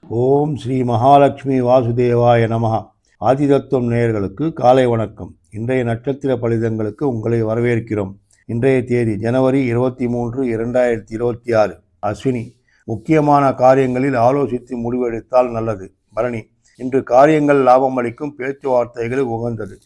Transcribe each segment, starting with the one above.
ஓம் ஸ்ரீ மகாலட்சுமி வாசுதேவாய நமஹ. ஆதிதத்துவம் நேயர்களுக்கு காலை வணக்கம். இன்றைய நட்சத்திர பலிதங்களுக்கு உங்களை வரவேற்கிறோம். இன்றைய தேதி ஜனவரி 23, 2026. அஸ்வினி. முக்கியமான காரியங்களில் ஆலோசித்து முடிவெடுத்தால் நல்லது. பரணி. இன்று காரியங்கள் லாபம் அளிக்கும், பேச்சுவார்த்தைகள் உகந்தது.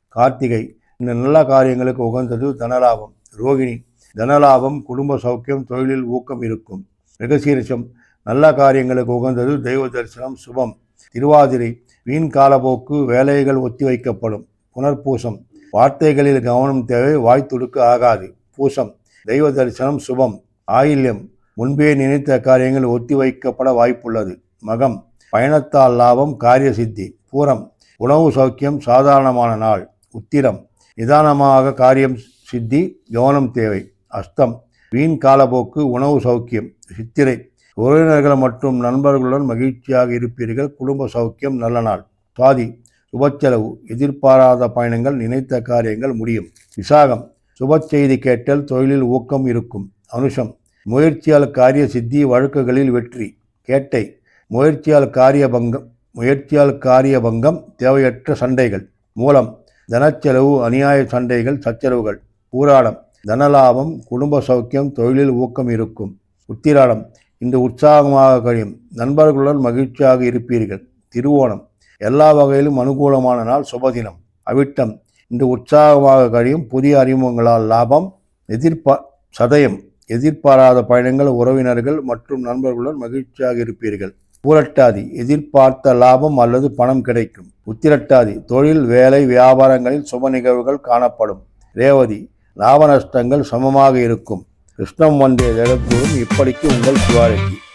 கார்த்திகை. இந்த நல்ல காரியங்களுக்கு உகந்தது தனலாபம். ரோகிணி. தனலாபம், குடும்ப சௌக்கியம், தொழிலில் ஊக்கம் இருக்கும். மிருகசீரிஷம். நல்ல காரியங்களுக்கு உகந்தது தெய்வ தரிசனம், சுபம். திருவாதிரை. வீண் காலப்போக்கு, வேலைகள் ஒத்திவைக்கப்படும். புனர்பூசம். வார்த்தைகளில் கவனம் தேவை, வாய்த்துடுக்கு ஆகாது. பூசம். தெய்வ தரிசனம், சுபம். ஆயில்யம். முன்பே நினைத்த காரியங்கள் ஒத்திவைக்கப்பட வாய்ப்புள்ளது. மகம். பயணத்தால் லாபம், காரிய சித்தி. பூரம். உணவு சௌக்கியம், சாதாரணமான நாள். உத்திரம். நிதானமாக காரியம் சித்தி, கவனம் தேவை. அஸ்தம். வீண் காலப்போக்கு, உணவு சௌக்கியம். சித்திரை. உறவினர்கள் மற்றும் நண்பர்களுடன் மகிழ்ச்சியாக இருப்பீர்கள், குடும்ப சௌக்கியம், நல்ல நாள். சுவாதி. சுபச்செலவு, எதிர்பாராத பயணங்கள், நினைத்த காரியங்கள் முடியும். விசாகம். சுப செய்தி கேட்டல், தொழிலில் ஊக்கம் இருக்கும். அனுஷம். முயற்சியால் காரிய சித்தி, வழக்குகளில் வெற்றி. கேட்டை. முயற்சியால் காரிய பங்கம், தேவையற்ற சண்டைகள். மூலம். தனச்செலவு, அநியாய சண்டைகள், சச்சரவுகள். பூராடம். தனலாபம், குடும்ப சௌக்கியம், தொழிலில் ஊக்கம் இருக்கும். உத்திராடம். இந்த உற்சாகமாக கழியும், நண்பர்களுடன் மகிழ்ச்சியாக இருப்பீர்கள். திருவோணம். எல்லா வகையிலும் அனுகூலமான நாள், சுபதினம். அவிட்டம். இந்த உற்சாகமாக கழியும், புதிய அறிமுகங்களால் லாபம். சதயம். எதிர்பாராத பயணங்கள், உறவினர்கள் மற்றும் நண்பர்களுடன் மகிழ்ச்சியாக இருப்பீர்கள். பூரட்டாதி. எதிர்பார்த்த லாபம் அல்லது பணம் கிடைக்கும். உத்திரட்டாதி. தொழில், வேலை, வியாபாரங்களில் சுப நிகழ்வுகள் காணப்படும். ரேவதி. லாப நஷ்டங்கள் சமமாக இருக்கும். கிருஷ்ணம் வந்தே ஜெகத்குரும். இப்படிக்கு உங்கள் சிவாரெட்டி.